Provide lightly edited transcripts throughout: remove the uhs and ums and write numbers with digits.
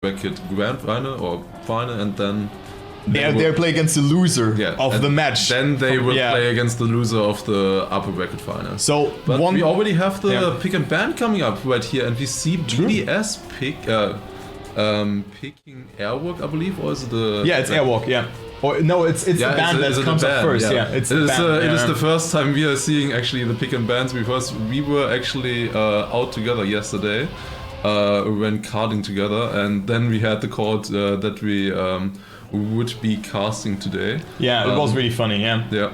bracket grand final or final, and then they play against the loser of the match. Then they will play against the loser of the upper bracket final. So but we already have the pick and ban coming up right here, and we see BDS picking Airwalk, I believe, or is it the... Yeah, it's Airwalk, Or no, it's the band that comes up first. It is the first time we are seeing actually the pick and bans, because we were actually out together yesterday when carding together, and then we had the card that we would be casting today. Yeah, it was really funny. Yeah.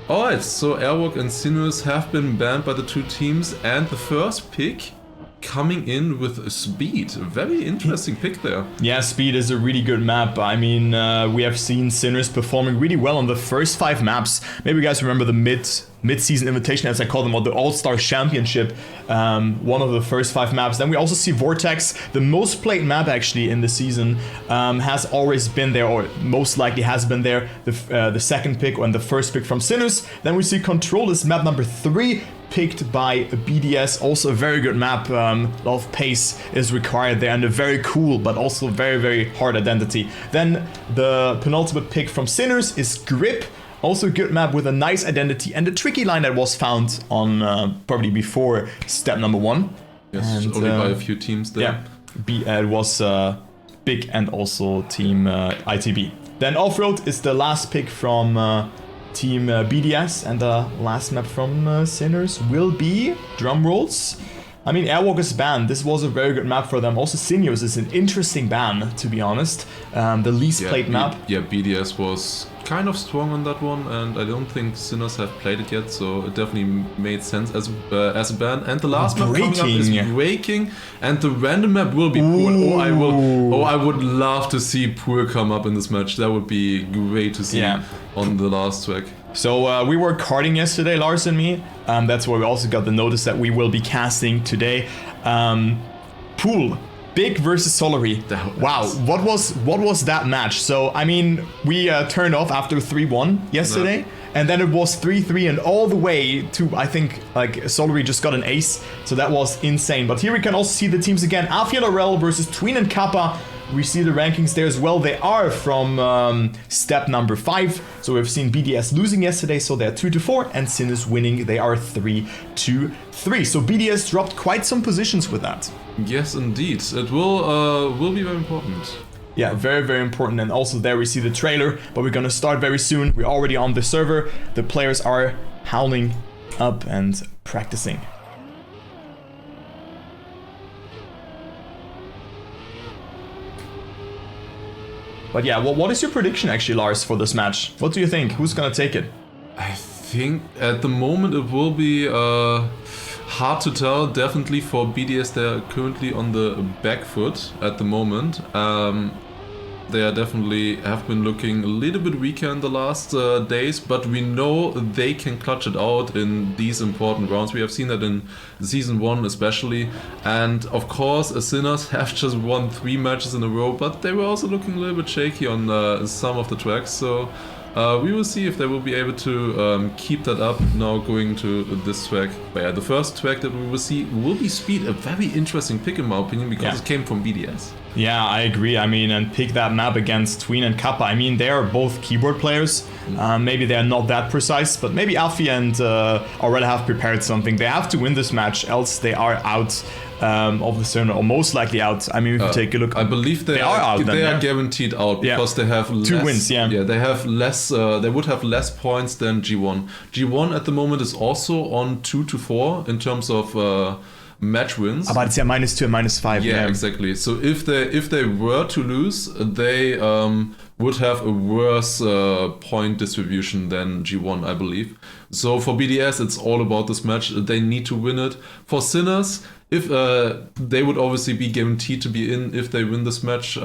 Alright, so Airwalk and Sinuous have been banned by the two teams, and the first pick coming in with Speed. A very interesting pick there. Yeah, Speed is a really good map. I mean, we have seen Sinners performing really well on the first 5 maps. Maybe you guys remember the mid-season invitation, as I call them, or the All-Star Championship, one of the first 5 maps. Then we also see Vortex, the most played map actually in the season, has always been there, or most likely has been there, the second pick and the first pick from Sinners. Then we see Control is map number 3, picked by BDS, also a very good map. A lot of pace is required there, and a very cool but also very, very hard identity. Then the penultimate pick from Sinners is Grip, also a good map with a nice identity and a tricky line that was found on probably before step number 1. Yes, and, only by a few teams there. Yeah, it was Big and also Team ITB. Then Offroad is the last pick from Team BDS, and the last map from Sinners will be, drum rolls, I mean, Airwalk is banned. This was a very good map for them. Also, Sinuous is an interesting ban, to be honest. The least played map. Yeah, BDS was kind of strong on that one, and I don't think Sinners have played it yet, so it definitely made sense as a ban. And the last map coming up is Breaking, and the random map will be Pool. I would love to see Pool come up in this match. That would be great to see on the last track. So we were carding yesterday, Lars and me. That's where we also got the notice that we will be casting today. Pool, Big versus Solary. Wow, what was that match? So I mean, we turned off after 3-1 yesterday, and then it was 3-3 and all the way to, I think, like, Solary just got an ace, so that was insane. But here we can also see the teams again. Alfie and Aurel versus Tween and Kappa. We see the rankings there as well. They are from step number 5. So we've seen BDS losing yesterday, so they're 2-4, and Sinners winning. They are 3-3. So BDS dropped quite some positions with that. Yes, indeed. It will be very important. Yeah, very, very important. And also there we see the trailer, but we're gonna start very soon. We're already on the server. The players are howling up and practicing. But yeah, well, what is your prediction actually, Lars, for this match? What do you think? Who's gonna take it? I think at the moment it will be hard to tell. Definitely for BDS, they're currently on the back foot at the moment. They are definitely have been looking a little bit weaker in the last days, but we know they can clutch it out in these important rounds. We have seen that in Season 1 especially, and of course Sinners have just won 3 matches in a row, but they were also looking a little bit shaky on some of the tracks, so we will see if they will be able to keep that up now going to this track. But yeah, the first track that we will see will be Speed, a very interesting pick in my opinion, because it came from BDS. Yeah, I agree. I mean, and pick that map against Tween and Kappa. I mean, they are both keyboard players. Maybe they are not that precise, but maybe Alfie and already have prepared something. They have to win this match, else they are out of the tournament, or most likely out. I mean, if you take a look, I believe they are out. They are guaranteed out because they have 2 wins. Yeah, they have less. They would have less points than G1. G1 at the moment is also on 2-4 in terms of match wins. But it's -2 and -5. Yeah, exactly. So if they were to lose, they would have a worse point distribution than G1, I believe. So for BDS, it's all about this match. They need to win it. For Sinners, if they would obviously be guaranteed to be in if they win this match.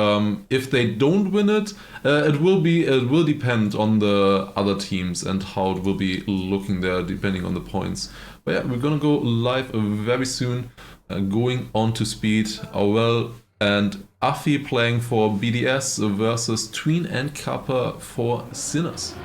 If they don't win it, it will depend on the other teams and how it will be looking there, depending on the points. But yeah, we're gonna go live very soon. Going on to Speed. Aurel And Afi playing for BDS versus Tween and Kappa for Sinners.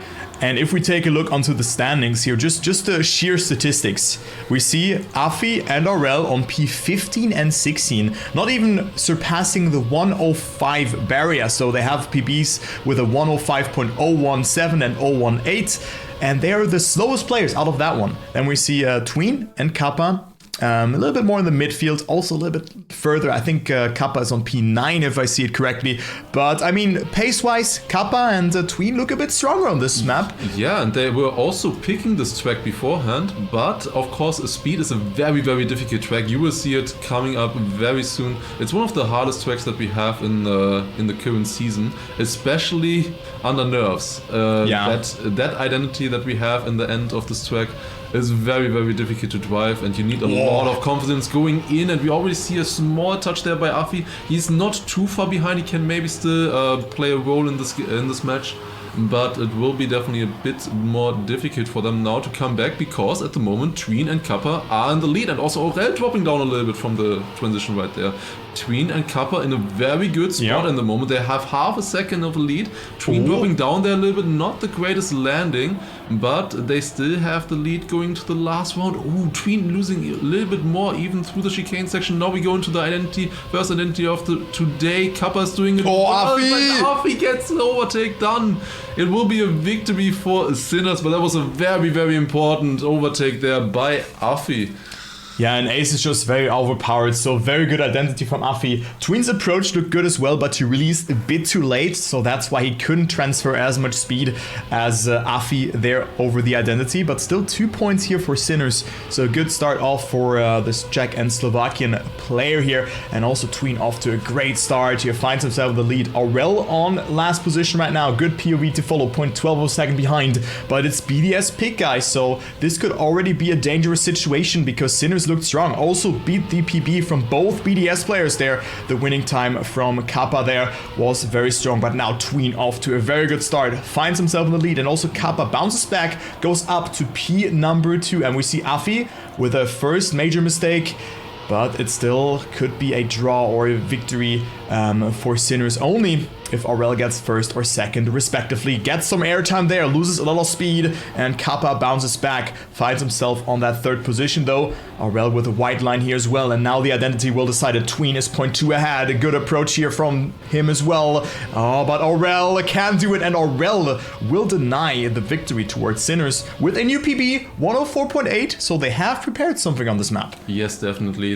And if we take a look onto the standings here, just the sheer statistics, we see Afi and Aurel on P15 and 16, not even surpassing the 105 barrier. So they have PBs with a 105.017 and 018, and they are the slowest players out of that one. Then we see Tween and Kappa. A little bit more in the midfield, also a little bit further. I think Kappa is on P9 if I see it correctly. But I mean, pace-wise, Kappa and Tween look a bit stronger on this map. Yeah, and they were also picking this track beforehand. But of course, speed is a very, very difficult track. You will see it coming up very soon. It's one of the hardest tracks that we have in the current season, especially under nerfs. That identity that we have in the end of this track is very, very difficult to drive, and you need a lot of confidence going in. And we already see a small touch there by Afi. He's not too far behind. He can maybe still play a role in this match, but it will be definitely a bit more difficult for them now to come back, because at the moment Tween and Kappa are in the lead, and also Aurel dropping down a little bit from the transition right there. Tween and Kappa in a very good spot in the moment. They have half a second of a lead. Tween dropping down there a little bit, not the greatest landing, but they still have the lead going to the last round. Ooh, Tween losing a little bit more even through the chicane section. Now we go into the first identity of today. Kappa is doing it. Afi gets an overtake done. It will be a victory for Sinners, but that was a very, very important overtake there by Afi. Yeah, and Ace is just very overpowered, so very good identity from Afi. Tween's approach looked good as well, but he released a bit too late, so that's why he couldn't transfer as much speed as Afi there over the identity, but still 2 points here for Sinners. So a good start off for this Czech and Slovakian player here, and also Tween off to a great start here, finds himself in the lead. Aurel on last position right now, good POV to follow, 0.12 of a second behind, but it's BDS pick, guys, so this could already be a dangerous situation, because Sinners looked strong, also beat the PB from both BDS players there. The winning time from Kappa there was very strong, but now Tween off to a very good start, finds himself in the lead, and also Kappa bounces back, goes up to P number 2, and we see Afi with a first major mistake, but it still could be a draw or a victory for Sinners only if Aurel gets first or second respectively. Gets some airtime there, loses a little speed, and Kappa bounces back, finds himself on that third position though. Aurel with a white line here as well, and now the identity will decide that Tween is 0.2 ahead. A good approach here from him as well. Oh, but Aurel can do it, and Aurel will deny the victory towards Sinners with a new PB, 104.8, so they have prepared something on this map. Yes, definitely.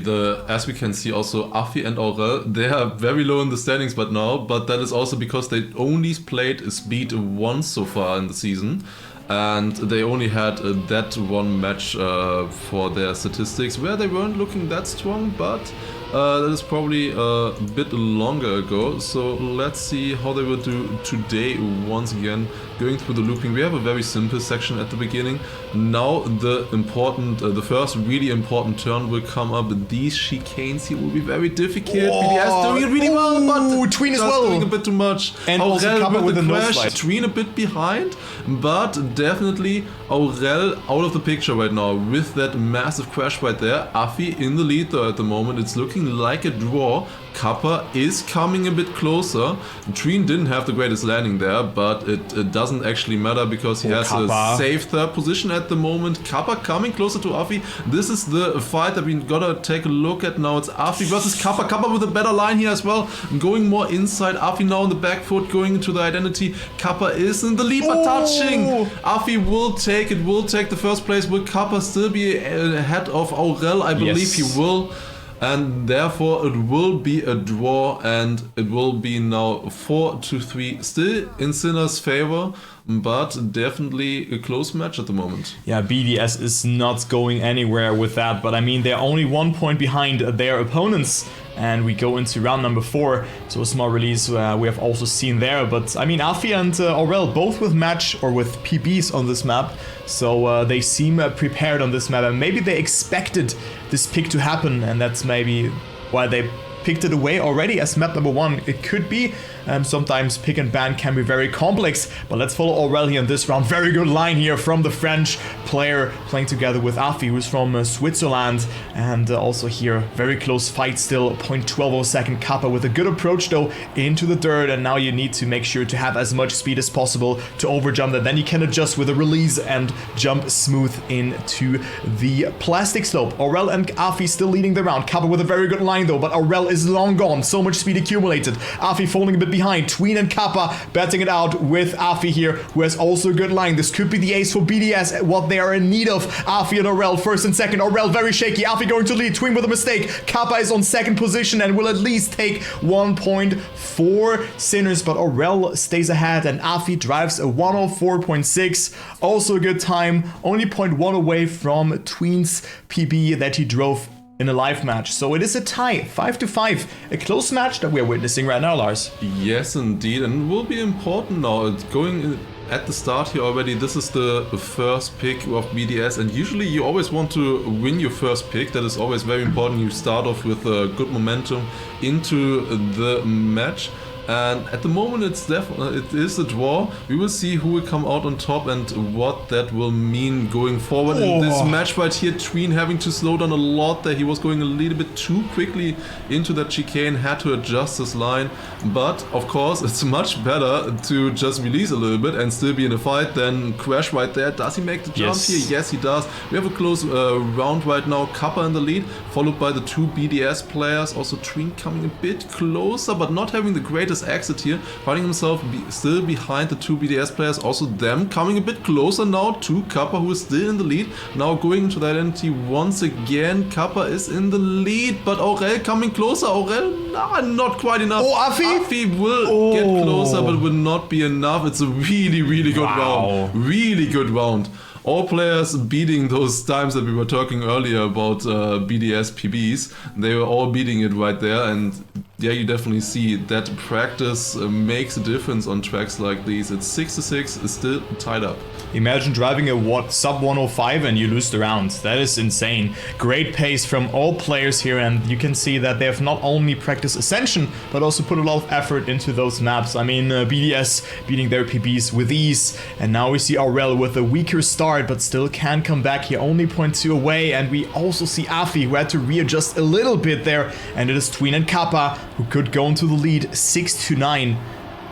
As we can see also, Afi and Aurel, they are very low in the standings but that is also because they only played speed once so far in the season, and they only had that one match for their statistics where they weren't looking that strong, but that is probably a bit longer ago. So let's see how they will do today once again. Going through the looping, we have a very simple section at the beginning. Now the first really important turn will come up. These chicanes here will be very difficult. BDS doing it really well, but Tween as well doing a bit too much. And also Kappa with the crash. Tween a bit behind, but definitely Aurel out of the picture right now with that massive crash right there. Afi in the lead though at the moment. It's looking like a draw. Kappa is coming a bit closer. Tween didn't have the greatest landing there, but it doesn't actually matter because he has Kappa. a safe third position at the moment. Kappa coming closer to Afi. This is the fight that we gotta take a look at now. It's Afi versus Kappa. Kappa with a better line here as well. Going more inside. Afi now on the back foot going into the identity. Kappa is in the lead but touching. Afi will take the first place. Will Kappa still be ahead of Aurel? I believe he will. And therefore it will be a draw, and it will be now 4-3, still in Sinner's favor, but definitely a close match at the moment. Yeah, BDS is not going anywhere with that, but I mean they're only 1 point behind their opponents. And we go into round number 4, so a small release we have also seen there. But I mean, Afi and Aurel both with match or with PBs on this map, so they seem prepared on this map, and maybe they expected this pick to happen, and that's maybe why they picked it away already as map number 1. It could be. Sometimes pick and ban can be very complex, but let's follow Aurel here in this round. Very good line here from the French player playing together with Afi, who's from Switzerland, and also here very close fight still. 0.12 second Kappa with a good approach though into the dirt, and now you need to make sure to have as much speed as possible to overjump that. Then you can adjust with a release and jump smooth into the plastic slope. Aurel and Afi still leading the round. Kappa with a very good line though, but Aurel is long gone. So much speed accumulated. Afi falling a bit behind. Tween and Kappa batting it out with Afi here, who has also a good line. This could be the ace for BDS, what they are in need of. Afi and Aurel first and second. Aurel very shaky. Afi going to lead. Tween with a mistake. Kappa is on second position and will at least take 1 point for Sinners, but Aurel stays ahead and Afi drives a 104.6. Also a good time. Only 0.1 away from Tween's PB that he drove in a live match. So it is a tie, 5-5. A close match that we're witnessing right now, Lars. Yes, indeed, and it will be important now. It's going at the start here already. This is the first pick of BDS, and usually you always want to win your first pick. That is always very important. You start off with good momentum into the match. And at the moment it is a draw. We will see who will come out on top and what that will mean going forward. In this match right here, Tween having to slow down a lot there. He was going a little bit too quickly into that chicane, had to adjust his line. But of course it's much better to just release a little bit and still be in a fight than crash right there. Does he make the jump here? Yes, he does. We have a close round right now. Kappa in the lead, followed by the 2 BDS players. Also Tween coming a bit closer, but not having the greatest exit here, finding himself still behind the 2 BDS players. Also them coming a bit closer now to Kappa, who is still in the lead. Now going into the identity once again. Kappa is in the lead, but Aurel coming closer. Aurel, not quite enough. Afi will get closer, but will not be enough. It's a really, really good round. Really good round. All players beating those times that we were talking earlier about BDS PBs. They were all beating it right there, and yeah, you definitely see that practice makes a difference on tracks like these. It's 6-6, it's still tied up. Imagine driving a sub 105 and you lose the round. That is insane. Great pace from all players here, and you can see that they have not only practiced Ascension, but also put a lot of effort into those maps. I mean, BDS beating their PBs with ease, and now we see Aurel with a weaker start, but still can come back here, only 0.2 away. And we also see Afi, who had to readjust a little bit there, and it is Tween and Kappa who could go into the lead 6-9.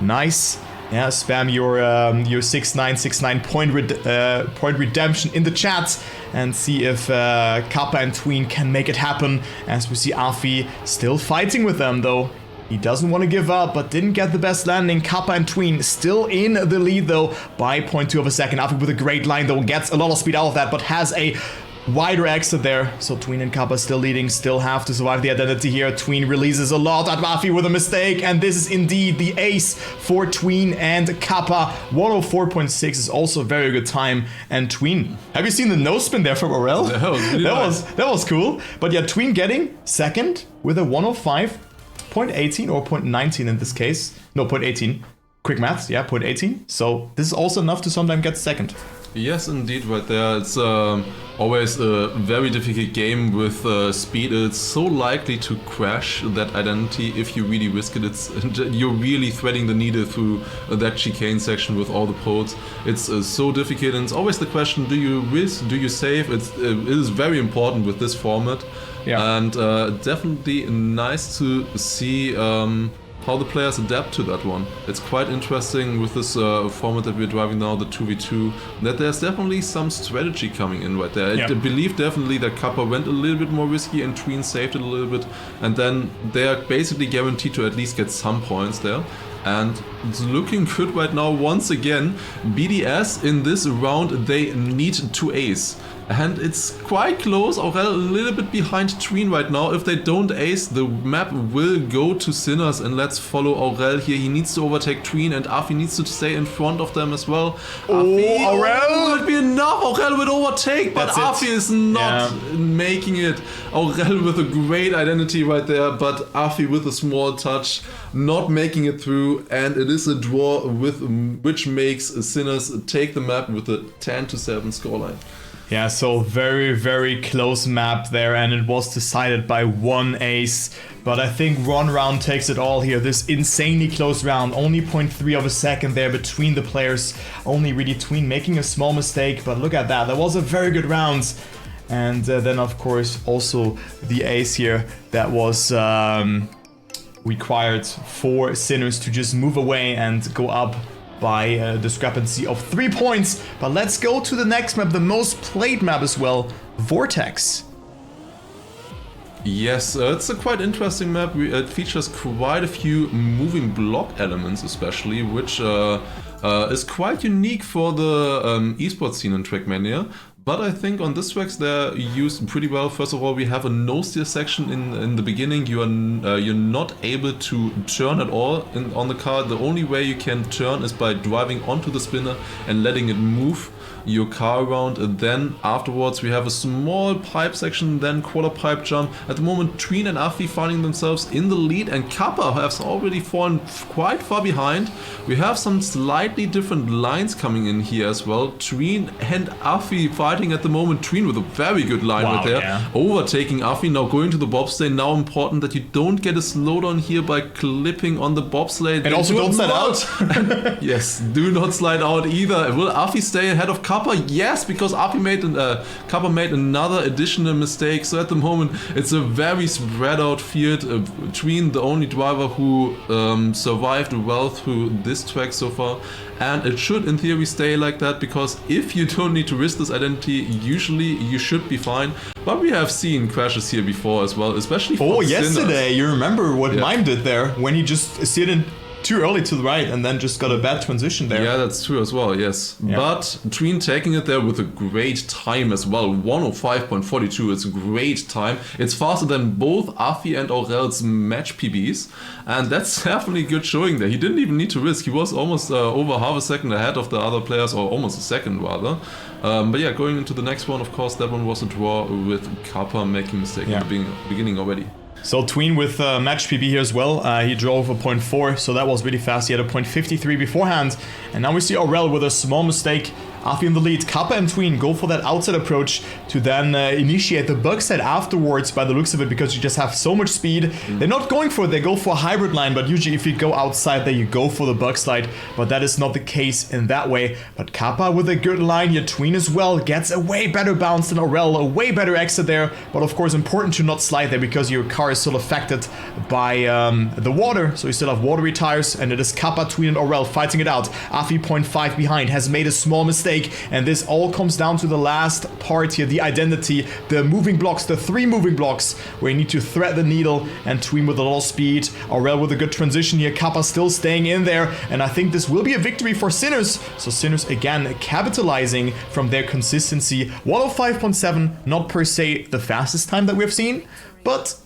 Nice. Yeah, spam your 6969 point redemption in the chat and see if Kappa and Tween can make it happen, as we see Afi still fighting with them though. He doesn't want to give up, but didn't get the best landing. Kappa and Tween still in the lead though by 0.2 of a second. Afi with a great line though, gets a lot of speed out of that, but has a wider exit there. So Tween and Kappa still leading, still have to survive the identity here. Tween releases a lot at Afi with a mistake, and this is indeed the ace for Tween and Kappa. 104.6 is also a very good time. And Tween, have you seen the no spin there from Aurel? That was cool. But yeah, Tween getting second with a 105.18 or 0.19 in this case. No, 0.18. Quick maths, yeah, 0.18. So this is also enough to sometimes get second. Yes, indeed, right there. It's always a very difficult game with speed. It's so likely to crash that identity if you really risk it. You're really threading the needle through that chicane section with all the poles. It's so difficult, and it's always the question: do you risk? Do you save? It is very important with this format, and definitely nice to see. How the players adapt to that one. It's quite interesting with this format that we're driving now, the 2v2, that there's definitely some strategy coming in right there. I believe definitely that Kappa went a little bit more risky and Tween saved it a little bit, and then they are basically guaranteed to at least get some points there. And it's looking good right now once again. BDS in this round, they need to ace. And it's quite close. Aurel a little bit behind Tween right now. If they don't ace, the map will go to Sinners. And let's follow Aurel here. He needs to overtake Tween, and Afi needs to stay in front of them as well. Aurel would be enough. Aurel would overtake, but Afi is not making it. Aurel with a great identity right there, but Afi with a small touch, not making it through. And it is a draw which makes Sinners take the map with a 10-7 scoreline. Yeah, so very, very close map there, and it was decided by one ace. But I think one round takes it all here. This insanely close round, only 0.3 of a second there between the players. Only really Tween making a small mistake, but look at that. That was a very good round. And then, of course, also the ace here that was required for Sinners to just move away and go up by a discrepancy of 3 points. But let's go to the next map, the most played map as well, Vortex. Yes, it's a quite interesting map. It features quite a few moving block elements especially, which is quite unique for the esports scene in Trackmania. But I think on this tracks they're used pretty well. First of all, we have a no-steer section in the beginning. You're not able to turn at all on the car. The only way you can turn is by driving onto the spinner and letting it move your car around. And then afterwards we have a small pipe section, then quarter pipe jump. At the moment, Tween and Afi finding themselves in the lead, and Kappa has already fallen quite far behind. We have some slightly different lines coming in here as well. Tween and Afi fighting at the moment. Tween with a very good line right there, overtaking Afi, now going to the bobsleigh. Now important that you don't get a slowdown here by clipping on the bobsleigh. And also don't slide out. Yes, do not slide out either. Will Afi stay ahead of Kappa? Yes, because Afi Kappa made another additional mistake. So at the moment it's a very spread out field. Tween, the only driver who survived well through this track so far, and it should in theory stay like that, because if you don't need to risk this identity, usually you should be fine. But we have seen crashes here before as well, especially for yesterday. Sinners. You remember what Mime did there when he just steered in too early to the right and then just got a bad transition there. Yeah, that's true as well, yes. Yeah. But Tween taking it there with a great time as well. 105.42, it's a great time. It's faster than both Afi and Aurel's match PBs. And that's definitely good showing there. He didn't even need to risk. He was almost over half a second ahead of the other players, or almost a second rather. But yeah, going into the next one, of course, that one was a draw with Kappa making a mistake in the beginning already. So Tween with match PB here as well. He drove a 0.4, so that was really fast. He had a 0.53 beforehand. And now we see Aurel with a small mistake. Afi in the lead. Kappa and Tween go for that outside approach to then initiate the bug set afterwards by the looks of it, because you just have so much speed. They're not going for it, they go for a hybrid line, but usually if you go outside there, you go for the bug slide, but that is not the case in that way. But Kappa with a good line here. Tween as well gets a way better bounce than Aurel, a way better exit there, but of course important to not slide there because your car is still affected by the water, so you still have watery tires, and it is Kappa, Tween and Aurel fighting it out. Afi 0.5 behind, has made a small mistake. And this all comes down to the last part here, the identity, the moving blocks, the 3 moving blocks, where you need to thread the needle, and Tween with a lot of speed, Aurel with a good transition here, Kappa still staying in there, and I think this will be a victory for Sinners. So Sinners again capitalizing from their consistency. 105.7, not per se the fastest time that we've seen, but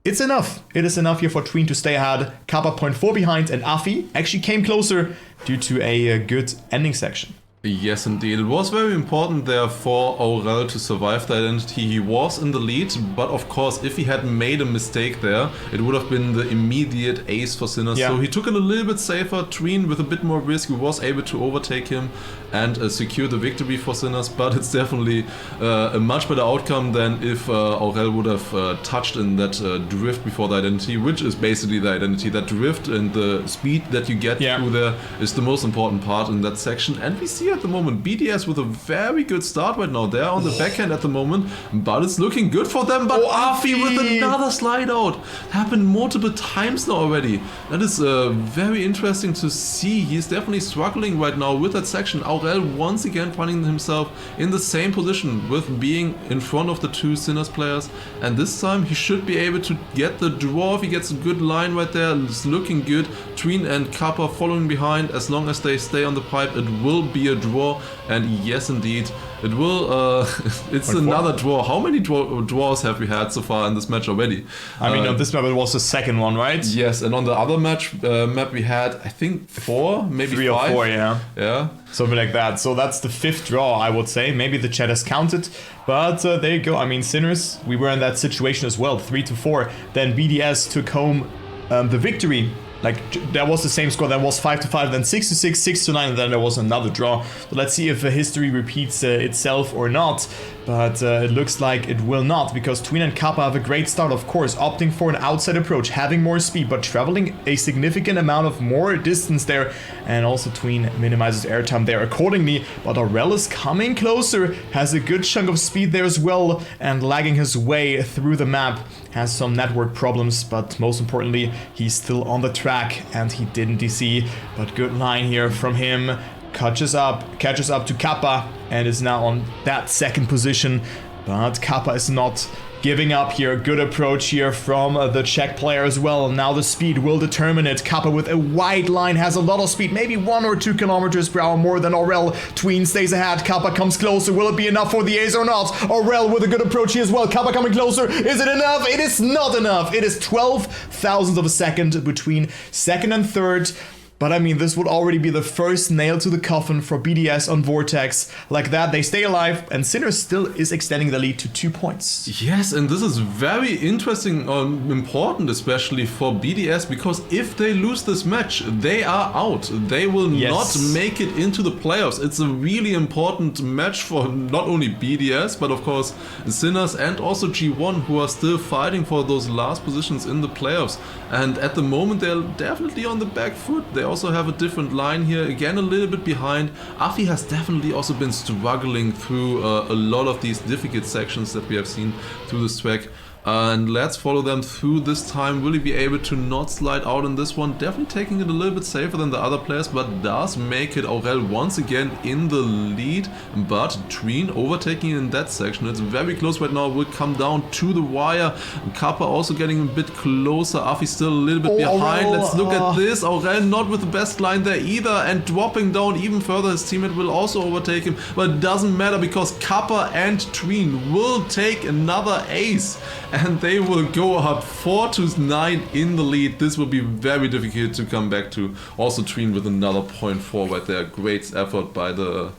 it's enough. It is enough here for Tween to stay ahead. Kappa 0.4 behind, and Afi actually came closer due to a good ending section. Yes, indeed. It was very important there for Aurel to survive the identity. He was in the lead, but of course, if he had made a mistake there, it would have been the immediate ace for Sinners. So he took it a little bit safer. Tween with a bit more risk, he was able to overtake him and secure the victory for Sinners, but it's definitely a much better outcome than if Aurel would have touched in that drift before the identity, which is basically the identity. That drift and the speed that you get through there is the most important part in that section. And we see at the moment BDS with a very good start right now. They're on the backhand at the moment, but it's looking good for them. But Afi with another slide out. Happened multiple times now already. That is very interesting to see. He's definitely struggling right now with that section. Aurel once again finding himself in the same position with being in front of the 2 Sinners players, and this time he should be able to get the draw if he gets a good line right there. It's looking good. Tween and Kappa following behind. As long as they stay on the pipe, it will be a draw, and yes indeed it will. It's another draw. How many draws have we had so far in this match already? I mean, on this map it was the second one, right? Yes, and on the other map we had, I think 4, maybe 3 5. or 4, yeah. Something like that. So that's the 5th draw, I would say. Maybe the chat has counted, but there you go. I mean, Sinners, we were in that situation as well, 3-4. Then BDS took home the victory. Like, that was the same score. That was 5-5, then 6-6, 6-9, and then there was another draw. So let's see if history repeats itself or not. but it looks like it will not, because Tween and Kappa have a great start, of course, opting for an outside approach, having more speed, but traveling a significant amount of more distance there, and also Tween minimizes airtime there accordingly, but Aurel is coming closer, has a good chunk of speed there as well, and lagging his way through the map, has some network problems, but most importantly, he's still on the track, and he didn't DC, but good line here from him. Catches up to Kappa and is now on that second position, but Kappa is not giving up here. Good approach here from the Czech player as well. Now the speed will determine it. Kappa with a wide line has a lot of speed, maybe 1 or 2 kilometers per hour more than Aurel. Tween stays ahead. Kappa comes closer. Will it be enough for the ace or not? Aurel with a good approach here as well. Kappa coming closer. Is it enough? It is not enough. It is 12 thousandths of a second between second and third. But I mean, this would already be the first nail to the coffin for BDS on Vortex. Like that, they stay alive, and Sinners still is extending the lead to 2 points. Yes, and this is very interesting and important, especially for BDS, because if they lose this match, they are out. They will not make it into the playoffs. It's a really important match for not only BDS, but of course Sinners and also G1, who are still fighting for those last positions in the playoffs. And at the moment, they're definitely on the back foot. They also have a different line here, again a little bit behind. Afi has definitely also been struggling through a lot of these difficult sections that we have seen through this track. And let's follow them through this time. Will he be able to not slide out in this one? Definitely taking it a little bit safer than the other players, but does make it Aurel once again in the lead. But Tween overtaking in that section. It's very close right now. Will come down to the wire. Kappa also getting a bit closer. Afi still a little bit behind. Let's look at this. Aurel not with the best line there either, and dropping down even further. His teammate will also overtake him, but it doesn't matter because Kappa and Tween will take another ace. And they will go up 4-9 in the lead. This will be very difficult to come back to. Also Tween with another point forward there. Great effort by the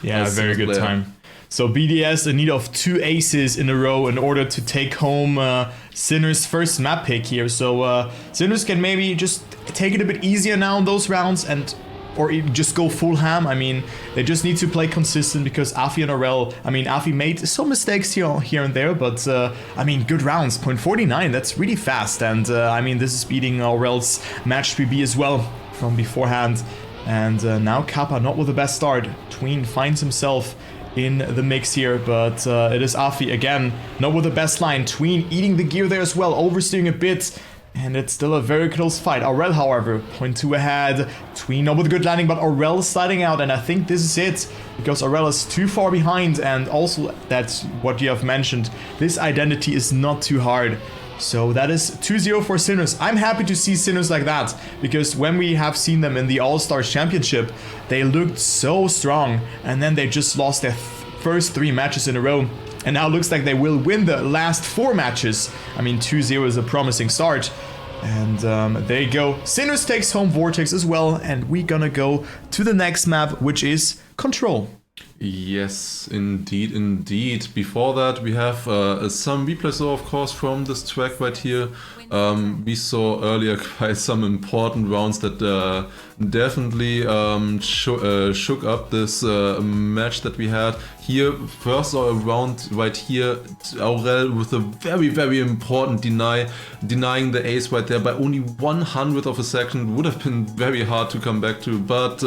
very good player. Time. So BDS in need of 2 aces in a row in order to take home Sinner's first map pick here. So Sinners can maybe just take it a bit easier now in those rounds, and or even just go full ham. I mean, they just need to play consistent, because Afi and Aurel, I mean, Afi made some mistakes here and there, but I mean, good rounds. 0.49, that's really fast. And I mean, this is beating Aurel's match 3B as well from beforehand. And now Kappa not with the best start. Tween finds himself in the mix here, but it is Afi again, not with the best line. Tween eating the gear there as well, oversteering a bit. And it's still a very close fight. Aurel, however, 0.2 ahead. Tween not with a good landing, but Aurel sliding out. And I think this is it, because Aurel is too far behind. And also, that's what you have mentioned. This identity is not too hard. So that is 2-0 for Sinners. I'm happy to see Sinners like that, because when we have seen them in the All-Stars Championship, they looked so strong. And then they just lost their first 3 matches in a row. And now it looks like they will win the last 4 matches. I mean, 2-0 is a promising start. And there you go. Sinners takes home Vortex as well. And we're gonna go to the next map, which is Control. Yes, indeed, indeed. Before that, we have some replays, of course, from this track right here. We saw earlier quite some important rounds that definitely shook up this match that we had. Here, first round right here, Aurel with a very, very important denying the ace right there by only 100th of a second. Would have been very hard to come back to, but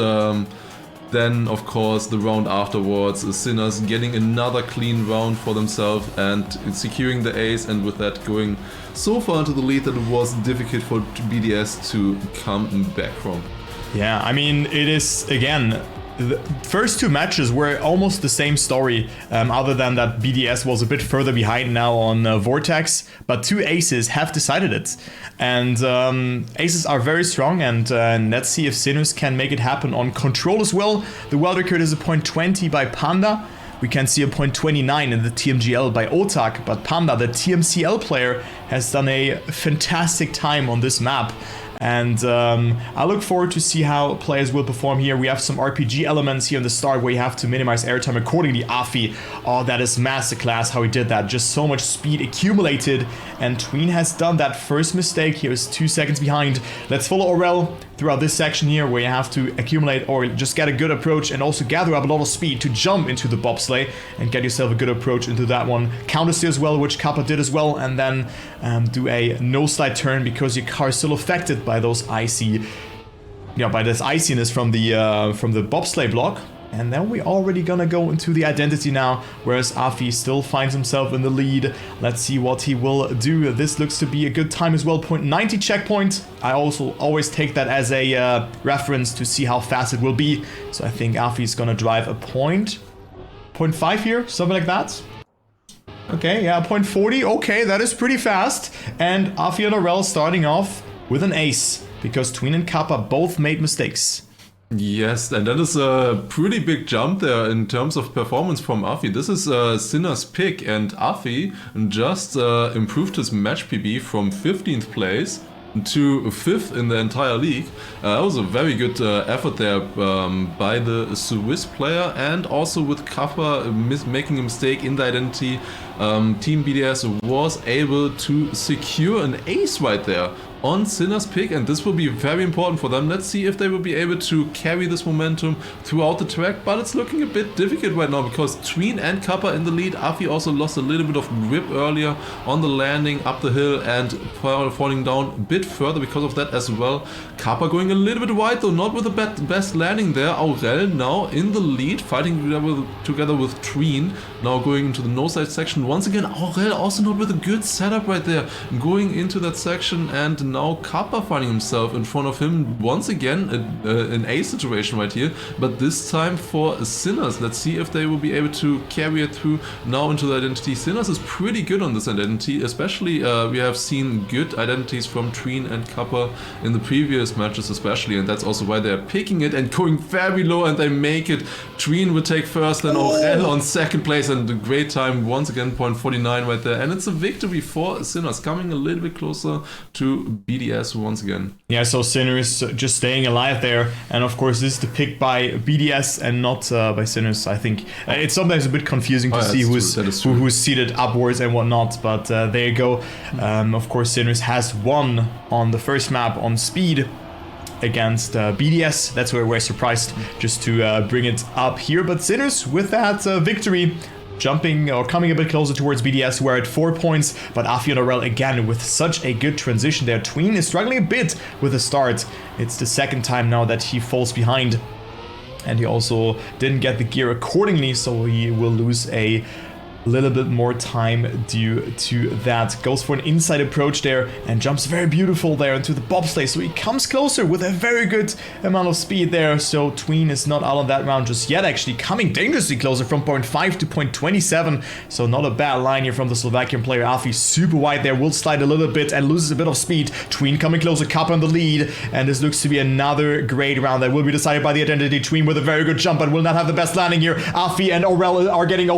then, of course, the round afterwards, Sinners getting another clean round for themselves and securing the ace, and with that going so far into the lead that it was difficult for BDS to come back from. Yeah, I mean, it is, again, the first 2 matches were almost the same story, other than that BDS was a bit further behind now on Vortex, but 2 aces have decided it. And aces are very strong, and let's see if Sinners can make it happen on Control as well. The world record is a 0.20 by Panda. We can see a 0.29 in the TMGL by Otak, but Panda, the TMCL player, has done a fantastic time on this map. And I look forward to see how players will perform here. We have some RPG elements here in the start where you have to minimize airtime accordingly. Afi, oh, that is masterclass how he did that. Just so much speed accumulated. And Tween has done that first mistake. Here is 2 seconds behind. Let's follow Aurel throughout this section here, where you have to accumulate or just get a good approach and also gather up a lot of speed to jump into the bobsleigh and get yourself a good approach into that one. Counter steer as well, which Kappa did as well, and then do a no slide turn because your car is still affected by those icy, by this iciness from the bobsleigh block. And then we're already gonna go into the identity now, whereas Afi still finds himself in the lead. Let's see what he will do. This looks to be a good time as well. 0.90 checkpoint. I also always take that as a reference to see how fast it will be. So I think Afi is gonna drive a 0.5 here, something like that. Okay, yeah, 0.40. Okay, that is pretty fast. And Afi and Aurel starting off with an ace, because Tween and Kappa both made mistakes. Yes, and that is a pretty big jump there in terms of performance from Afi. This is Sinner's pick, and Afi just improved his match PB from 15th place to 5th in the entire league. That was a very good effort there by the Swiss player, and also with Kappa making a mistake in the identity, Team BDS was able to secure an ace right there on Sinner's pick, and this will be very important for them. Let's see if they will be able to carry this momentum throughout the track, but it's looking a bit difficult right now because Tween and Kappa in the lead. Afi also lost a little bit of grip earlier on the landing up the hill and falling down a bit further because of that as well. Kappa going a little bit wide though, not with the best landing there. Aurel now in the lead, fighting together with Tween, now going into the no side section once again. Aurel also not with a good setup right there, going into that section, and now Kappa finding himself in front of him once again, an A situation right here, but this time for Sinners. Let's see if they will be able to carry it through now into the identity. Sinners is pretty good on this identity, especially we have seen good identities from Tween and Kappa in the previous matches especially, and that's also why they're picking it and going very low, and they make it. Tween would take first, then Aurel on second place, and a great time once again, 0.49 right there, and it's a victory for Sinners, coming a little bit closer to BDS once again. Yeah, so Sinners just staying alive there, and of course this is the pick by BDS and not by Sinners. I think it's sometimes a bit confusing to see who's seated upwards and whatnot, but there you go. Of course Sinners has won on the first map on speed against BDS. That's where we're surprised, just to bring it up here. But Sinners with that victory, jumping or coming a bit closer towards BDS. We're at 4 points, but Afi and Aurel again with such a good transition there. Tween is struggling a bit with the start. It's the second time now that he falls behind, and he also didn't get the gear accordingly, so he will lose a little bit more time due to that. Goes for an inside approach there and jumps very beautiful there into the bobsleigh, so he comes closer with a very good amount of speed there. So Tween is not out on that round just yet, actually coming dangerously closer from 0.5 to 0.27, so not a bad line here from the Slovakian player. Afi super wide there, will slide a little bit and loses a bit of speed. Tween coming closer, Kappa in the lead, and this looks to be another great round that will be decided by the identity. Tween with a very good jump, but will not have the best landing here. Afi and Aurel are getting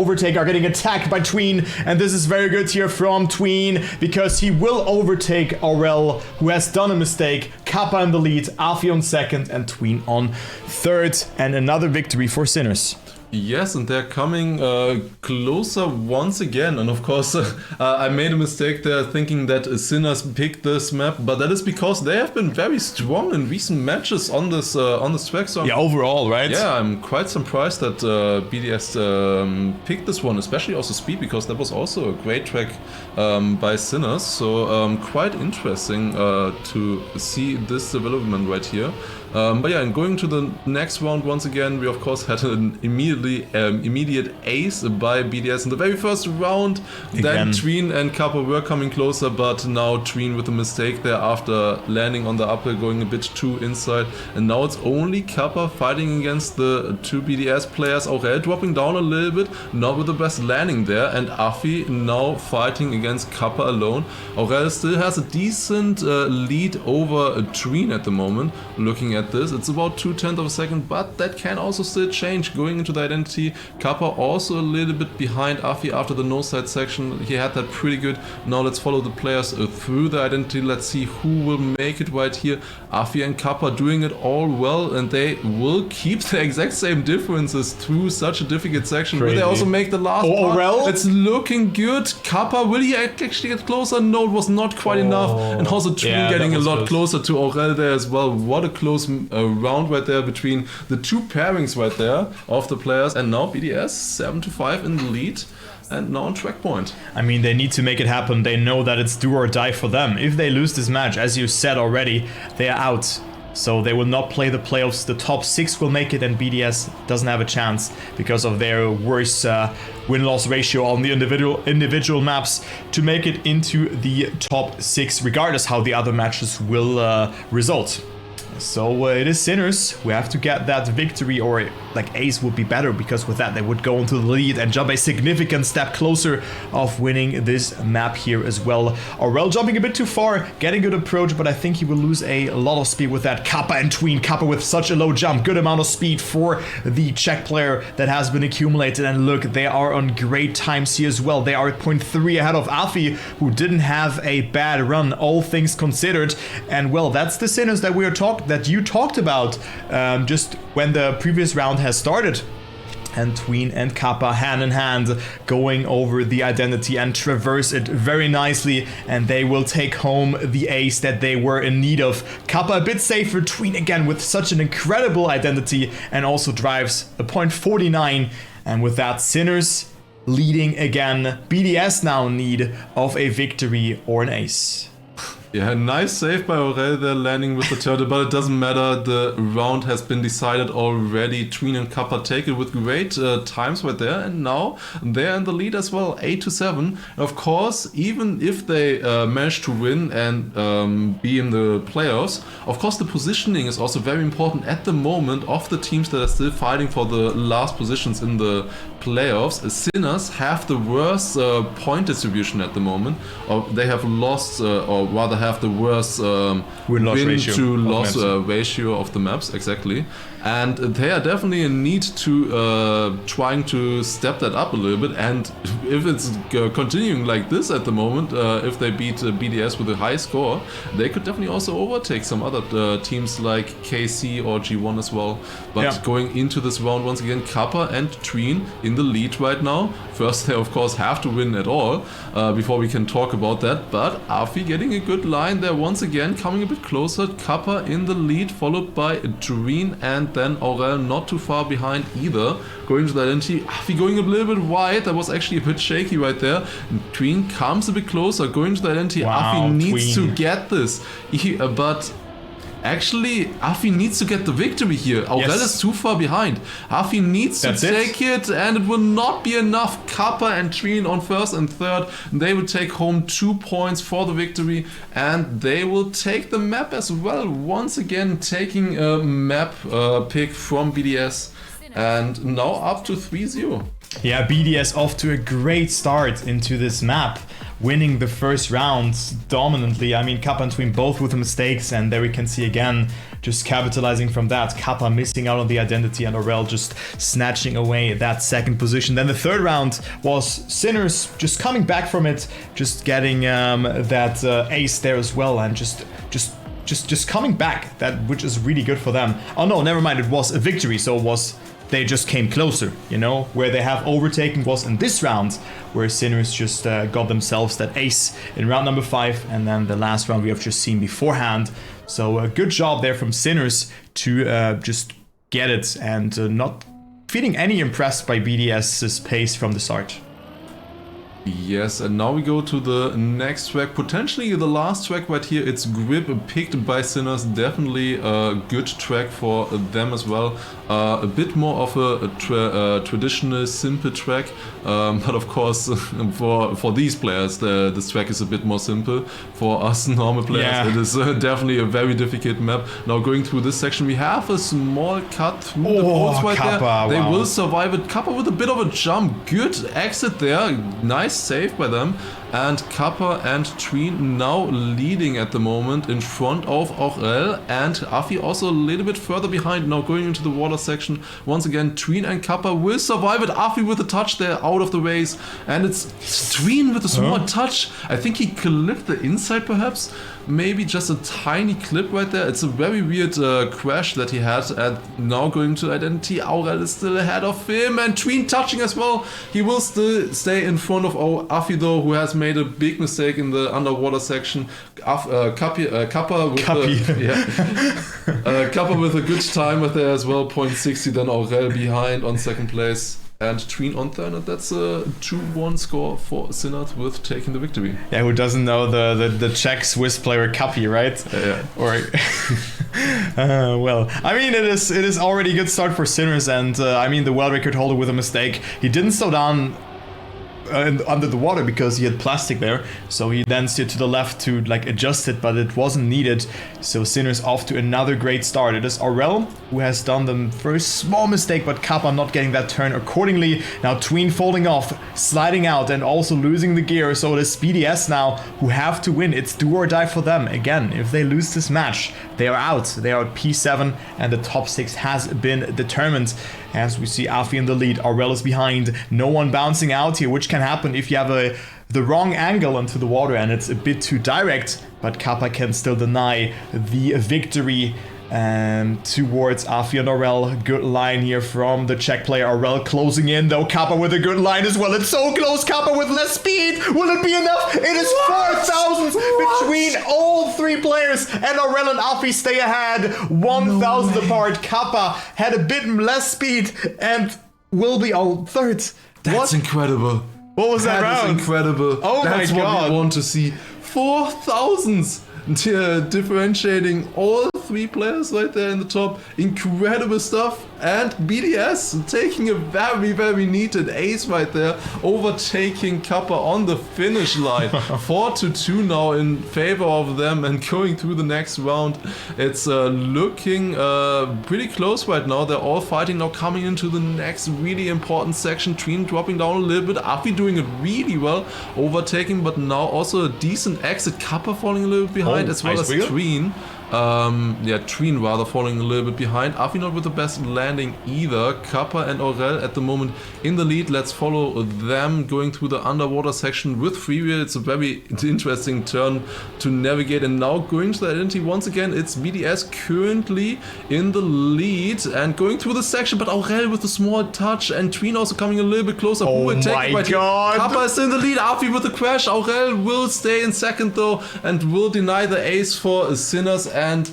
attacked by Tween, and this is very good here from Tween because he will overtake Aurel, who has done a mistake. Kappa in the lead, Afi on second, and Tween on third, and another victory for Sinners. Yes, and they're coming closer once again, and of course I made a mistake there thinking that Sinners picked this map, but that is because they have been very strong in recent matches on this track. So yeah, overall, right? Yeah, I'm quite surprised that BDS picked this one, especially also speed, because that was also a great track by Sinners. So quite interesting to see this development right here. But yeah, and going to the next round once again, we of course had an immediate ace by BDS in the very first round. Then Tween and Kappa were coming closer, but now Tween with a mistake there after landing on the upper, going a bit too inside. And now it's only Kappa fighting against the two BDS players. Aurel dropping down a little bit, not with the best landing there. And Afi now fighting against Kappa alone. Aurel still has a decent lead over Tween at the moment. Looking at this, it's about 0.2 of a second, but that can also still change going into the identity. Kappa also a little bit behind Afi after the no side section. He had that pretty good. Now let's follow the players through the identity. Let's see who will make it right here. Afi and Kappa doing it all well, and they will keep the exact same differences through such a difficult section. Crazy. Will they also make the last part? Well. It's looking good. Kappa, will he actually get closer? No, it was not quite enough. And also Twin getting a lot closer to Aurel there as well. What a close round right there between the two pairings right there of the players. And now BDS 7-5 in the lead. And now on track point. I mean, they need to make it happen. They know that it's do or die for them. If they lose this match, as you said already, they are out. So they will not play the playoffs. The top 6 will make it, and BDS doesn't have a chance because of their worse win-loss ratio on the individual maps to make it into the top 6, regardless how the other matches will result. So it is Sinners who have to get that victory, or like Ace would be better, because with that they would go into the lead and jump a significant step closer of winning this map here as well. Aurel jumping a bit too far, getting good approach, but I think he will lose a lot of speed with that. Kappa and Tween. Kappa with such a low jump, good amount of speed for the Czech player that has been accumulated, and look, they are on great times here as well. They are at 0.3 ahead of Afi, who didn't have a bad run, all things considered. And well, that's the Sinners that that you talked about just when the previous round has started. And Tween and Kappa hand in hand going over the identity and traverse it very nicely, and they will take home the ace that they were in need of. Kappa a bit safer, Tween again with such an incredible identity, and also drives a 0.49, and with that Sinners leading again. BDS now in need of a victory or an ace. Yeah, nice save by Aurel there, landing with the turtle, but it doesn't matter. The round has been decided already. Tween and Kappa take it with great times right there, and now they're in the lead as well, 8-7. Of course, even if they manage to win and be in the playoffs, of course the positioning is also very important at the moment of the teams that are still fighting for the last positions in the playoffs. Sinners have the worst point distribution at the moment, or they have lost, or rather have the worst win to loss ratio of the maps, exactly. And they are definitely in need to trying to step that up a little bit. And if it's continuing like this at the moment, if they beat BDS with a high score, they could definitely also overtake some other teams like KC or G1 as well. But going into this round once again, Kappa and Tween in the lead right now. First, they of course have to win at all before we can talk about that. But Afi getting a good line there once again, coming a bit closer. Kappa in the lead, followed by Tween, and then Aurel not too far behind either. Going to the identity, Afi going a little bit wide. That was actually a bit shaky right there. And Tween comes a bit closer, going to the identity. Wow, Afi needs Tween to get this. But actually, Afi needs to get the victory here. Aurel is too far behind. Afi needs to take it, and it will not be enough. Kappa and Tween on first and third. They will take home 2 points for the victory, and they will take the map as well. Once again, taking a map pick from BDS, and now up to 3-0. Yeah, BDS off to a great start into this map, winning the first round dominantly. I mean, Kappa and Tween both with the mistakes, and there we can see again, just capitalizing from that. Kappa missing out on the identity, and Aurel just snatching away that second position. Then the third round was Sinners just coming back from it, just getting that ace there as well, and just coming back, that which is really good for them. Oh no, never mind, it was a victory, so it was they just came closer, you know. Where they have overtaken was in this round, where Sinners just got themselves that ace in round number 5, and then the last round we have just seen beforehand. So a good job there from Sinners to just get it, and not feeling any impressed by BDS's pace from the start. Yes, and now we go to the next track, potentially the last track right here. It's Grip, picked by Sinners, definitely a good track for them as well. A bit more of a traditional, simple track, but of course for these players this track is a bit more simple. For us normal players it is definitely a very difficult map. Now going through this section, we have a small cut through the boards right Kappa, there. They will survive it. Kappa with a bit of a jump, good exit there, nice save by them. and Kappa and Tween now leading at the moment in front of Aurel, and Afi also a little bit further behind now going into the water section. Once again, Tween and Kappa will survive it. Afi with a touch there out of the race, and it's Tween with a small touch. I think he clipped the inside perhaps. Maybe just a tiny clip right there. It's a very weird crash that he had, and now going to Identity. Aurel is still ahead of him, and Tween touching as well. He will still stay in front of Afi though, who has made a big mistake in the underwater section. Kappa with Kappa with a good timer there as well, 0.60. Then Aurel behind on second place. And Tween on third, and that's a 2-1 score for Synod with taking the victory. Yeah, who doesn't know the Czech Swiss player Kapi, right? Yeah. Or well, I mean, it is already a good start for Sinners, and I mean the world record holder with a mistake. He didn't slow down under the water because he had plastic there, so he then steered to the left to like adjust it, but it wasn't needed. So Sinners off to another great start. It is Aurel who has done the first small mistake, but Kappa not getting that turn accordingly. Now Tween folding off, sliding out, and also losing the gear. So it is BDS now who have to win. It's do or die for them. Again, if they lose this match, they are out. They are at P7, and the top 6 has been determined. As we see Afi in the lead, Aurel is behind. No one bouncing out here, which can happen if you have the wrong angle into the water and it's a bit too direct. But Kappa can still deny the victory towards Afi and Aurel. Good line here from the Czech player. Aurel closing in though. Kappa with a good line as well. It's so close. Kappa with less speed. Will it be enough? It is 4,000 between all 3 players, and Aurel and Afi stay ahead. 1,000 apart. Kappa had a bit less speed and will be on third. That's incredible. What was that round? That is incredible. Oh That's my god. What we want to see. 4,000s differentiating all 3 players right there in the top. Incredible stuff. And BDS taking a very, very needed ace right there, overtaking Kappa on the finish line. 4-2 now in favor of them, and going through the next round. It's looking pretty close right now. They're all fighting now, coming into the next really important section. Tween dropping down a little bit. Afi doing it really well, overtaking, but now also a decent exit. Kappa falling a little bit behind, as well as Tween. Tween rather falling a little bit behind. Afi not with the best landing either. Kappa and Aurel at the moment in the lead. Let's follow them going through the underwater section with freewheel. It's a very interesting turn to navigate, and now going to the Identity once again. It's BDS currently in the lead and going through the section, but Aurel with a small touch, and Tween also coming a little bit closer. Oh my god! Kappa is in the lead. Afi with the crash. Aurel will stay in second though, and will deny the ace for Sinners. And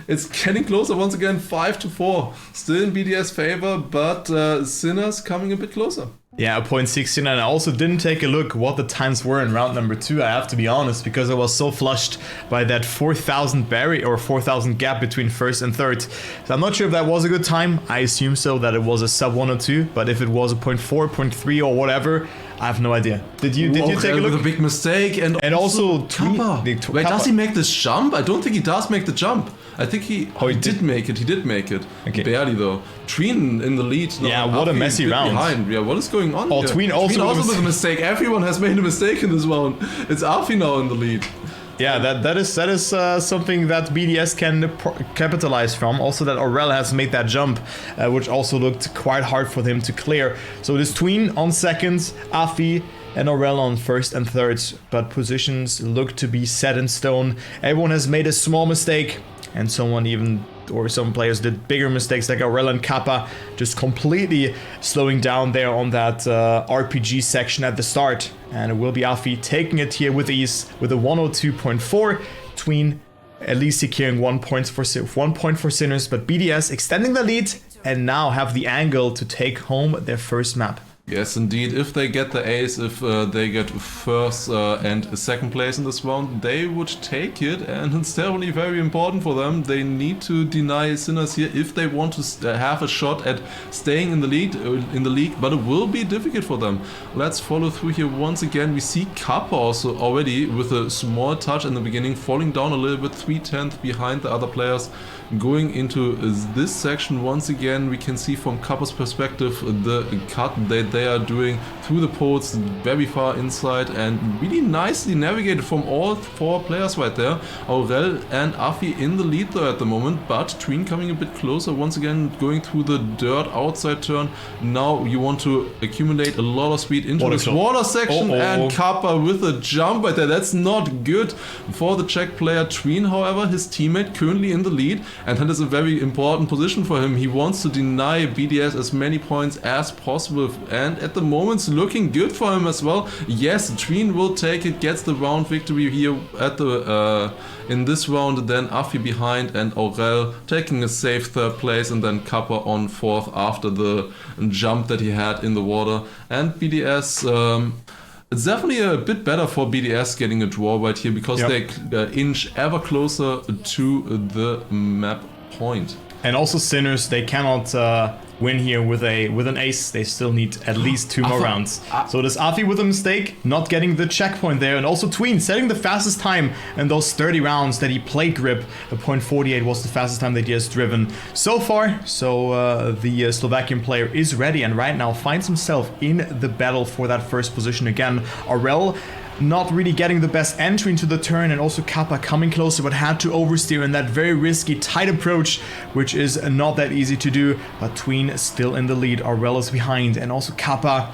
it's getting closer once again, 5-4. Still in BDS favor, but Sinners coming a bit closer. Yeah, 0.69. I also didn't take a look what the times were in round number 2, I have to be honest, because I was so flushed by that 4,000 barrier or 4,000 gap between first and third. So I'm not sure if that was a good time. I assume so, that it was a sub 102, but if it was a 0.4, 0.3 or whatever, I have no idea. Did you take a look? With a big mistake, and also Kappa. Wait, does he make this jump? I don't think he does make the jump. I think he did make it. He did make it. Okay. Barely though. Tween in the lead. Yeah, what a messy round. Behind. Yeah, what is going on? Oh, Tween also with a mistake. Everyone has made a mistake in this round. It's Afi now in the lead. Yeah, that is something that BDS can capitalize from. Also that Aurel has made that jump, which also looked quite hard for him to clear. So it is Tween on seconds, Afi and Aurel on first and thirds, but positions look to be set in stone. Everyone has made a small mistake, and some players did bigger mistakes, like Aurel and Kappa just completely slowing down there on that RPG section at the start. And it will be Afi taking it here with ease with a 102.4. Tween at least securing 1 point for Sinners, but BDS extending the lead and now have the angle to take home their first map. Yes, indeed. If they get the ace, if they get first and second place in this round, they would take it, and it's definitely very important for them. They need to deny Sinners here if they want to have a shot at staying in the league, but it will be difficult for them. Let's follow through here once again. We see Kappa also already with a small touch in the beginning, falling down a little bit, 3/10 behind the other players. Going into this section once again, we can see from Kappa's perspective the cut that they they are doing through the ports very far inside and really nicely navigated from all 4 players right there. Aurel and Afi in the lead though at the moment, but Tween coming a bit closer once again, going through the dirt outside turn. Now you want to accumulate a lot of speed into this water section, and Kappa with a jump right there. That's not good for the Czech player Tween. However, his teammate currently in the lead, and that is a very important position for him. He wants to deny BDS as many points as possible, and at the moment it's looking good for him as well. Yes, Tween will take it, gets the round victory here at the in this round. Then Afi behind and Aurel taking a safe 3rd place, and then Kappa on 4th after the jump that he had in the water. And BDS, it's definitely a bit better for BDS getting a draw right here, because they inch ever closer to the map point. And also Sinners, they cannot win here with an ace. They still need at least 2 more rounds. So this Afi with a mistake, not getting the checkpoint there, and also Tween setting the fastest time in those 30 rounds that he played grip. The .48 was the fastest time that he has driven so far. So the Slovakian player is ready, and right now finds himself in the battle for that first position again. Aurel not really getting the best entry into the turn, and also Kappa coming closer, but had to oversteer in that very risky tight approach, which is not that easy to do. But Tween still in the lead, Aurel is behind, and also Kappa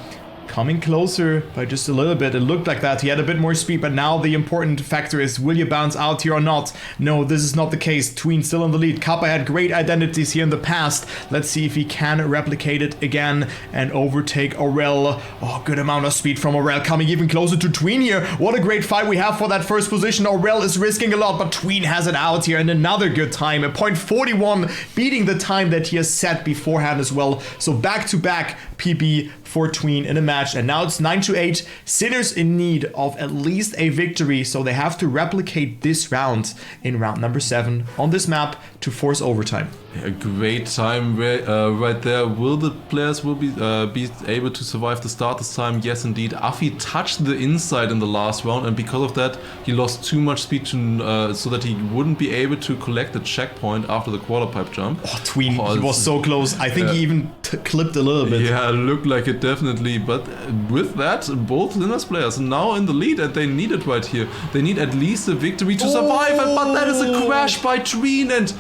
coming closer by just a little bit. It looked like that he had a bit more speed, but now the important factor is, will you bounce out here or not? No, this is not the case. Tween still in the lead. Kappa had great identities here in the past. Let's see if he can replicate it again and overtake Aurel. Oh, good amount of speed from Aurel, coming even closer to Tween here. What a great fight we have for that first position. Aurel is risking a lot, but Tween has it out here, and another good time, a .41, beating the time that he has set beforehand as well. So back-to-back PB for Tween in a match, and now it's 9-8. Sinners in need of at least a victory, so they have to replicate this round in round number 7 on this map to force overtime. A great time right there. Will the players be able to survive the start this time? Yes, indeed. Afi touched the inside in the last round, and because of that, he lost too much speed to, so that he wouldn't be able to collect the checkpoint after the quarter pipe jump. Oh, Tween, he was so close. I think he even clipped a little bit. Yeah, looked like it definitely. But with that, both Sinners players are now in the lead, and they need it right here. They need at least a victory to survive, but that is a crash by Tween, and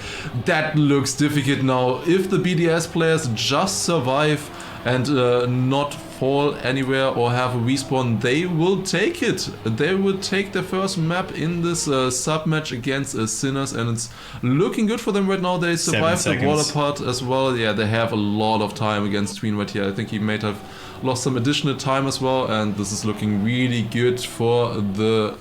that looks difficult now. If the BDS players just survive and not fall anywhere or have a respawn, they will take it. They will take their first map in this sub-match against Sinners, and it's looking good for them right now. They survived the water part as well. Yeah, they have a lot of time against Tween right here. I think he may have lost some additional time as well, and this is looking really good for the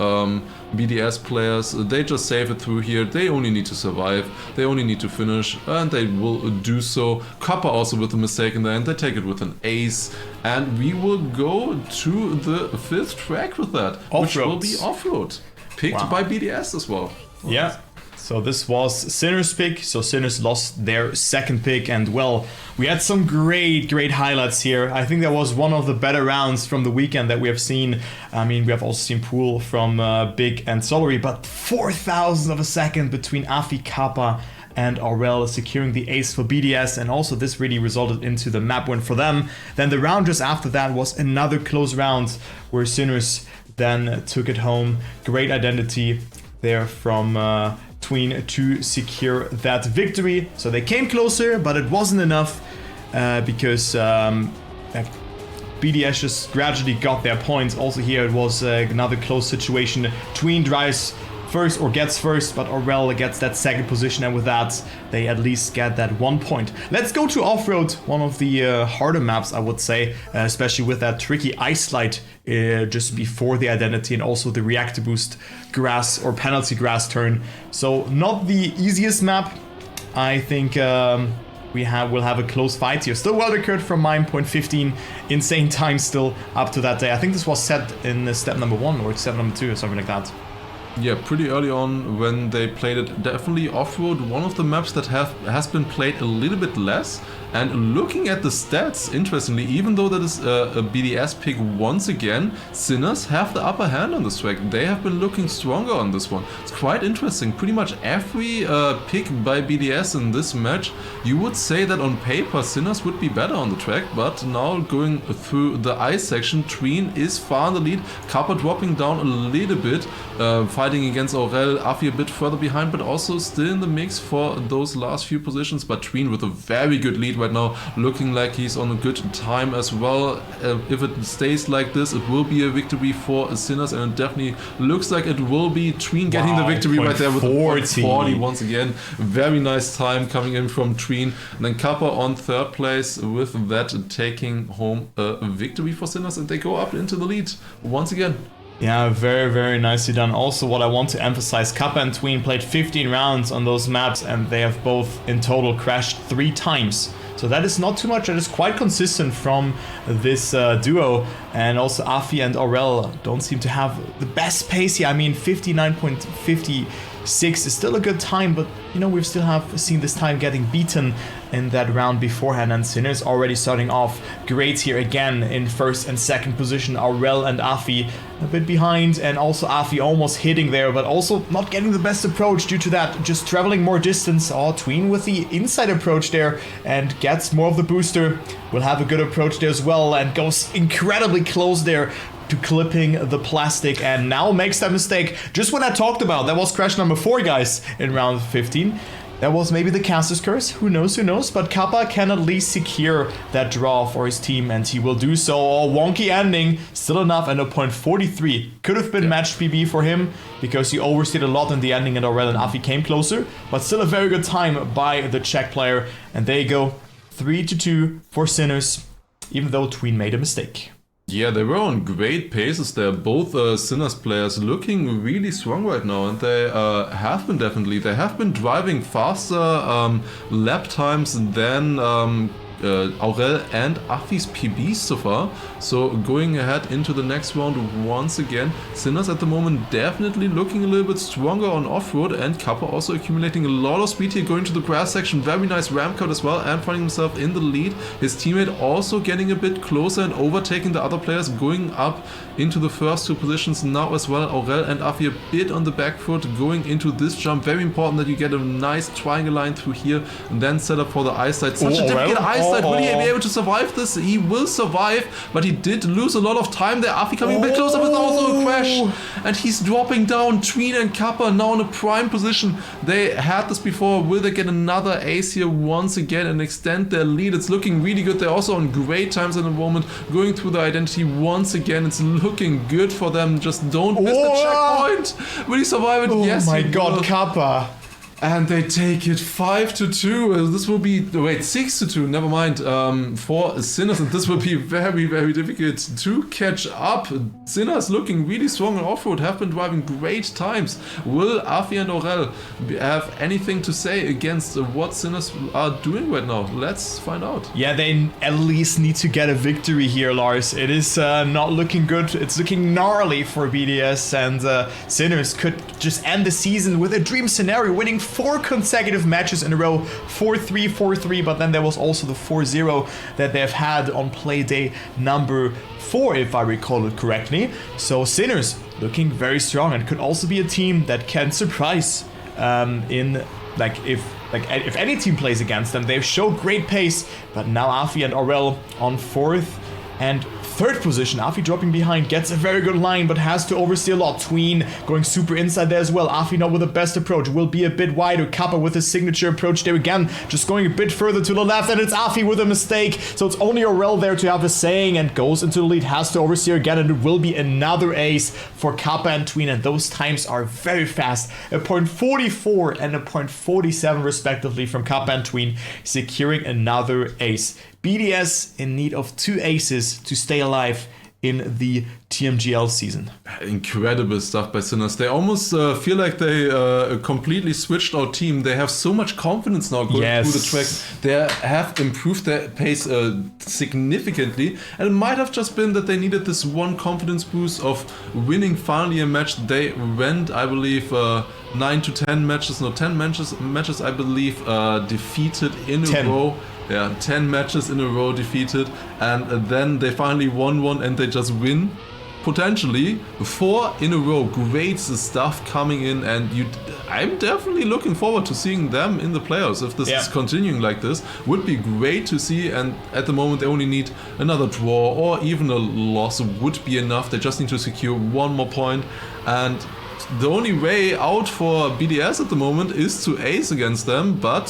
BDS players. They just save it through here. They only need to survive, they only need to finish, and they will do so. Kappa also with a mistake in the end, they take it with an ace, and we will go to the 5th track with that, which will be off-road, picked by BDS as well. Yeah. So this was Sinners' pick, so Sinners lost their 2nd pick, and well, we had some great highlights here. I think that was one of the better rounds from the weekend that we have seen. I mean, we have also seen Pool from Big and Solary, but 4,000 of a second between Afi, Kappa and Aurel securing the ace for BDS, and also this really resulted into the map win for them. Then the round just after that was another close round where Sinners then took it home. Great identity there from Tween to secure that victory. So they came closer, but it wasn't enough because BDS just gradually got their points. Also here it was another close situation. Tween drives first or gets first, but Aurel gets that 2nd position, and with that they at least get that 1 point. Let's go to off-road, one of the harder maps, I would say, especially with that tricky ice slide just before the identity, and also the reactor boost grass or penalty grass turn. So not the easiest map. I think we'll have a close fight here. Still world record from mine, .15, insane time still up to that day. I think this was set in step number 1 or step number 2 or something like that. Yeah, pretty early on when they played it. Definitely off-road, one of the maps that has been played a little bit less. And looking at the stats, interestingly, even though that is a BDS pick once again, Sinners have the upper hand on this track. They have been looking stronger on this one. It's quite interesting. Pretty much every pick by BDS in this match, you would say that on paper Sinners would be better on the track, but now going through the ice section, Tween is far in the lead. Kappa dropping down a little bit, fighting against Aurel, Afi a bit further behind, but also still in the mix for those last few positions. But Tween with a very good lead right now, looking like he's on a good time as well. If it stays like this, it will be a victory for Sinners, and it definitely looks like it will be Tween getting the victory right there with the 40 once again. Very nice time coming in from Tween. And then Kappa on third place, with that taking home a victory for Sinners, and they go up into the lead once again. Yeah, very, very nicely done. Also, what I want to emphasize, Kappa and Tween played 15 rounds on those maps, and they have both in total crashed 3 times. So that is not too much. That is quite consistent from this duo. And also Afi and Aurel don't seem to have the best pace here. I mean, 59.56 is still a good time, but you know, we've still have seen this time getting beaten in that round beforehand, and Sinners already starting off great here again in first and second position. Aurel and Afi a bit behind, and also Afi almost hitting there, but also not getting the best approach due to that, just traveling more distance. Tween with the inside approach there and gets more of the booster, will have a good approach there as well, and goes incredibly close there to clipping the plastic, and now makes that mistake. Just when I talked about, that was crash number 4, guys, in round 15. That was maybe the caster's curse, who knows, but Kappa can at least secure that draw for his team, and he will do so. Wonky ending, still enough, and a point 43. Could have been matched PB for him, because he oversteered a lot in the ending, and Aurel and Afi came closer, but still a very good time by the Czech player, and there you go, 3-2 for Sinners, even though Tween made a mistake. Yeah, they were on great paces there. Both Sinners players looking really strong right now, and they have been definitely. They have been driving faster lap times than Aurel and Afi's PBs so far. So going ahead into the next round once again, Sinners at the moment definitely looking a little bit stronger on off-road, and Kappa also accumulating a lot of speed here, going to the grass section. Very nice ramp cut as well, and finding himself in the lead. His teammate also getting a bit closer and overtaking the other players, going up into the first 2 positions now as well. Aurel and Afi a bit on the back foot going into this jump. Very important that you get a nice triangle line through here and then set up for the ice side. Such a difficult ice side. Will he be able to survive this? He will survive, but he did lose a lot of time there. Afi coming a bit closer with also a crash, and he's dropping down. Tween and Kappa now in a prime position. They had this before. Will they get another ace here once again and extend their lead? It's looking really good. They're also on great times at the moment, going through the identity once again. It's looking good for them. Just don't miss the checkpoint. Will he survive it? Yes, oh my god, Kappa. And they take it 5-2. This will be, wait, 6-2, never mind, for Sinners, and this will be very, very difficult to catch up. Sinners looking really strong on off-road, have been driving great times. Will Afi and Aurel have anything to say against what Sinners are doing right now? Let's find out. Yeah, they at least need to get a victory here, Lars. It is not looking good. It's looking gnarly for BDS, and Sinners could just end the season with a dream scenario, winning 4 consecutive matches in a row, 4-3, 4-3, but then there was also the 4-0 that they've had on PLAYDAY number 4, if I recall it correctly. So Sinners looking very strong, and could also be a team that can surprise if any team plays against them. They've showed great pace, but now Afi and Aurel on 4th and 3rd position. Afi dropping behind, gets a very good line, but has to oversteer a lot. Tween going super inside there as well. Afi now with the best approach, will be a bit wider. Kappa with his signature approach there again, just going a bit further to the left, and it's Afi with a mistake. So it's only Aurel there to have a saying, and goes into the lead, has to oversteer again, and it will be another ace for Kappa and Tween, and those times are very fast. A point 44 and a point 47 respectively from Kappa and Tween, securing another ace. BDS in need of 2 aces to stay alive in the TMGL season. Incredible stuff by Sinners. They almost feel like they completely switched our team. They have so much confidence now going through the track. They have improved their pace significantly, and it might have just been that they needed this one confidence boost of winning finally a match. They went, I believe, 9 to 10 matches, no, 10 matches I believe, defeated in a row. Yeah, 10 matches in a row defeated, and then they finally won one, and they just win. Potentially 4 in a row. Great stuff coming in, and I'm definitely looking forward to seeing them in the playoffs. If this is continuing like this, would be great to see. And at the moment, they only need another draw or even a loss would be enough. They just need to secure one more point, and the only way out for BDS at the moment is to ace against them, but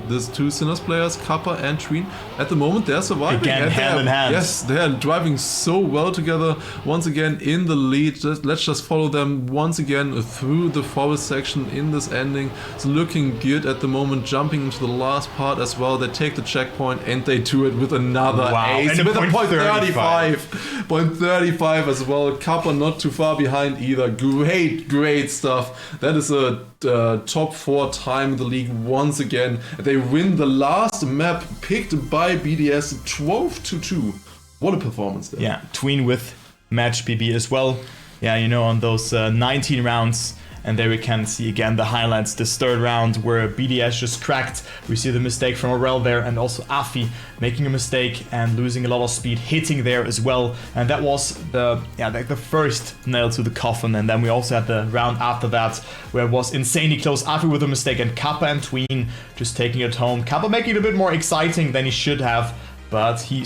these 2 Sinners players, Kappa and Tween, at the moment they're surviving. Again, hand in hand. Yes, they are driving so well together, once again in the lead. Let's just follow them once again through the forest section in this ending. It's looking good at the moment, jumping into the last part as well. They take the checkpoint and they do it with another ace, and with a point 35. Point 35 as well. Kappa not too far behind either. Great stuff. That is a top 4 time in the league once again. They win the last map picked by BDS 12 to 2. What a performance there. Yeah, Tween with match BB as well. Yeah, you know, on those 19 rounds. And there we can see again the highlights. This 3rd round where BDS just cracked. We see the mistake from Aurel there, and also Afi making a mistake and losing a lot of speed, hitting there as well. And that was the first nail to the coffin. And then we also had the round after that where it was insanely close. Afi with a mistake, and Kappa and Tween just taking it home. Kappa making it a bit more exciting than he should have, but he